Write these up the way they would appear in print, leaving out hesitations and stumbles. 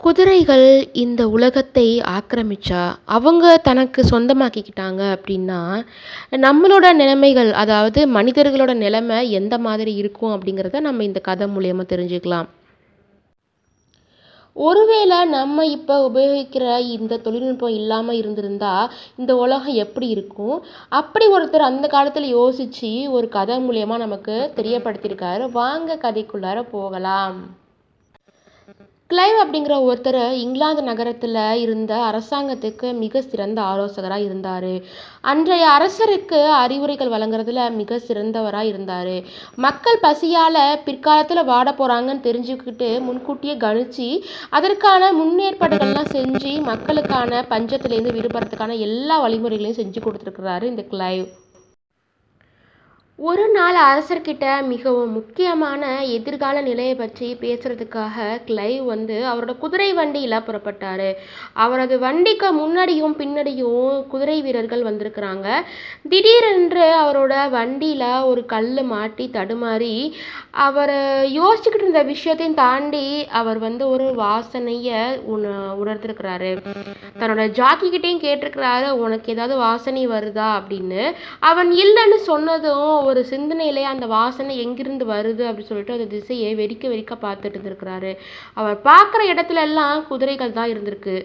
குதிரைகள் இந்த உலகத்தை ஆக்கிரமிச்சா, அவங்க தனக்கு சொந்தமாக்கிக்கிட்டாங்க அப்படின்னா, நம்மளோட நிலைமைகள் அதாவது மனிதர்களோட நிலைமை எந்த மாதிரி இருக்கும் அப்படிங்கிறத நம்ம இந்த கதை மூலியமா தெரிஞ்சுக்கலாம். ஒருவேளை நம்ம இப்ப உபயோகிக்கிற இந்த தொழில்நுட்பம் இல்லாம இருந்திருந்தா, இந்த உலகம் எப்படி இருக்கும்? அப்படி ஒருத்தர் அந்த காலத்துல யோசிச்சு ஒரு கதை மூலியமா நமக்கு தெரியப்படுத்தியிருக்காரு. வாங்க கதைக்குள்ளார போகலாம். கிளைவ் அப்படிங்கிற ஒருத்தர் இங்கிலாந்து நகரத்தில் இருந்த அரசாங்கத்துக்கு மிக சிறந்த ஆலோசகராக இருந்தார். அன்றைய அரசருக்கு அறிவுரைகள் வழங்குறதுல மிக சிறந்தவராக இருந்தார். மக்கள் பசியால் பிற்காலத்தில் வாட போகிறாங்கன்னு தெரிஞ்சுக்கிட்டு முன்கூட்டியே கணிச்சு அதற்கான முன்னேற்பாடுகள்லாம் செஞ்சு மக்களுக்கான பஞ்சத்திலேருந்து விடுபடுறதுக்கான எல்லா வழிமுறைகளையும் செஞ்சு கொடுத்துருக்கிறாரு இந்த கிளைவ். ஒரு நாள் அரசர்கிட்ட மிகவும் முக்கியமான எதிர்கால நிலையை பற்றி பேசுறதுக்காக கிளைவ் அவரோட குதிரை வண்டியில புறப்பட்டாரு. அவரது வண்டிக்கு முன்னாடியும் பின்னாடியும் குதிரை வீரர்கள் வந்திருக்கிறாங்க. திடீரென்று அவரோட வண்டியில ஒரு கல் மாட்டி தடுமாறி அவர் யோசிச்சுக்கிட்டு இருந்த விஷயத்தையும் தாண்டி அவர் ஒரு வாசனையை உணர்ந்திருக்கிறாரு. தன்னோட ஜாக்கி கிட்டேயும் கேட்டிருக்கிறாரு, உனக்கு ஏதாவது வாசனை வருதா அப்படின்னு. அவன் இல்லைன்னு சொன்னதும் ஒரு சிந்தனையிலே அந்த வாசனை எங்கிருந்து வருது அப்படின்னு சொல்லிட்டு அந்த திசையை வெறிக்க வெறிக்க பார்த்துட்டு இருந்திருக்கிறாரு. அவர் பார்க்குற இடத்துல எல்லாம் குதிரைகள் தான் இருந்திருக்கு.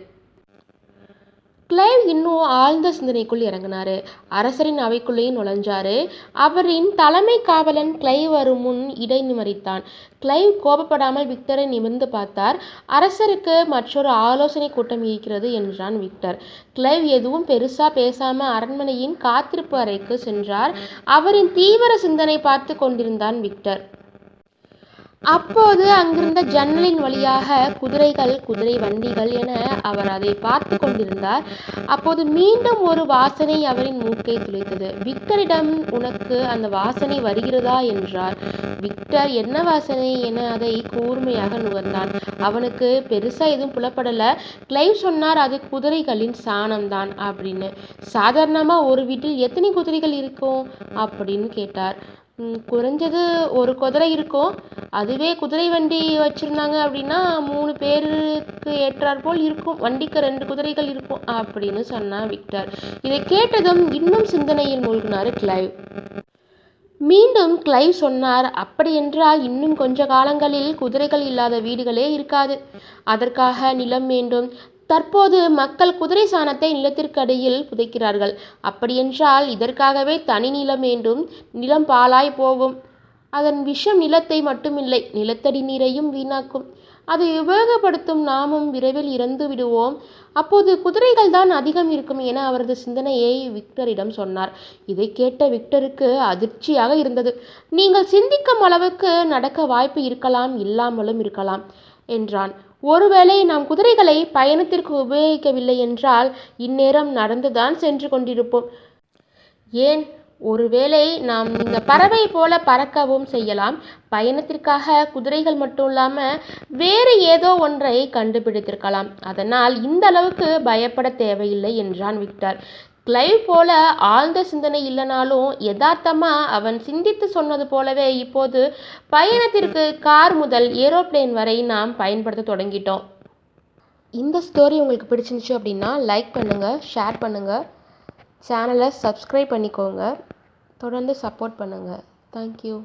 கிளைவ் இன்னும் ஆழ்ந்த சிந்தனைக்குள் இறங்கினாரு. அரசரின் அவைக்குள்ளேயும் நுழைஞ்சாரு. அவரின் தலைமை காவலன் கிளைவ் வரும் முன் இடைநிமறித்தான். கிளைவ் கோபப்படாமல் விக்டரை நிமிர்ந்து பார்த்தார். அரசருக்கு மற்றொரு ஆலோசனை கூட்டம் இருக்கிறது என்றான் விக்டர். கிளைவ் எதுவும் பெருசா பேசாம அரண்மனையின் காத்திருப்பு அறைக்கு சென்றார். அவரின் தீவிர சிந்தனை பார்த்து கொண்டிருந்தான் விக்டர். அப்போது அங்கிருந்த ஜன்னலின் வழியாக குதிரைகள், குதிரை வண்டிகள் என அவர் அதை பார்த்து கொண்டிருந்தார். அப்போது மீண்டும் ஒரு வாசனை அவரின் மூக்கை துளைத்தது. விக்டரிடம், உனக்கு அந்த வாசனை வருகிறதா என்றார். விக்டர் என்ன வாசனை என அதை கூர்மையாக நுகர்ந்தான். அவனுக்கு பெருசா எதுவும் புலப்படல. கிளைவ் சொன்னார், அது குதிரைகளின் சாணம்தான் அப்படின்னு. சாதாரணமா ஒரு வீட்டில் எத்தனை குதிரைகள் இருக்கும் அப்படின்னு கேட்டார். குறைஞ்சது ஒரு குதிரை இருக்கும். அதுவே குதிரை வண்டி வச்சுருந்தாங்க அப்படின்னா 3 பேருக்கு ஏற்றாற்போல் இருக்கும். வண்டிக்கு 2 குதிரைகள் இருக்கும் அப்படின்னு சொன்னான் விக்டர். இதை கேட்டதும் இன்னும் சிந்தனையில் மூழ்கினார் கிளைவ். மீண்டும் கிளைவ் சொன்னார், அப்படியென்றால் இன்னும் கொஞ்ச காலங்களில் குதிரைகள் இல்லாத வீடுகளே இருக்காது. அதற்காக நிலம் வேண்டும். தற்போது மக்கள் குதிரை சாணத்தை நிலத்திற்கு அடியில் புதைக்கிறார்கள். அப்படியென்றால் இதற்காகவே தனி நிலம் வேண்டும். நிலம் பாழாய் போகும். அதன் விஷம் நிலத்தை மட்டுமில்லை, நிலத்தடி நீரையும் வீணாக்கும். அதை உபயோகப்படுத்தும் நாமும் விரைவில் இறந்து விடுவோம். அப்போது குதிரைகள் தான் அதிகம் இருக்கும் என அவரது சிந்தனையை விக்டரிடம் சொன்னார். இதை கேட்ட விக்டருக்கு அதிர்ச்சியாக இருந்தது. நீங்கள் சிந்திக்கும் அளவுக்கு நடக்க வாய்ப்பு இருக்கலாம், இல்லாமலும் இருக்கலாம் என்றான். ஒருவேளை நாம் குதிரைகளை பயணத்திற்கு உபயோகிக்கவில்லை என்றால் இந்நேரம் நடந்துதான் சென்று கொண்டிருப்போம். ஏன், ஒருவேளை நாம் இந்த பறவை போல பறக்கவும் செய்யலாம். பயணத்திற்காக குதிரைகள் மட்டும் இல்லாம வேறு ஏதோ ஒன்றை கண்டுபிடித்திருக்கலாம். அதனால் இந்த அளவுக்கு பயப்பட தேவையில்லை என்றான் விக்டர். கிளைவ் போல ஆழ்ந்த சிந்தனை இல்லைனாலும் யதார்த்தமா அவன் சிந்தித்து சொன்னது போலவே இப்போது பயணத்திற்கு கார் முதல் ஏரோப்ளேன் வரை நாம் பயன்படுத்த தொடங்கிட்டோம். இந்த ஸ்டோரி உங்களுக்கு பிடிச்சிருந்துச்சு அப்படின்னா லைக் பண்ணுங்கள், ஷேர் பண்ணுங்கள், சேனலை சப்ஸ்கிரைப் பண்ணிக்கோங்க. தொடர்ந்து சப்போர்ட் பண்ணுங்கள். தேங்க்யூ.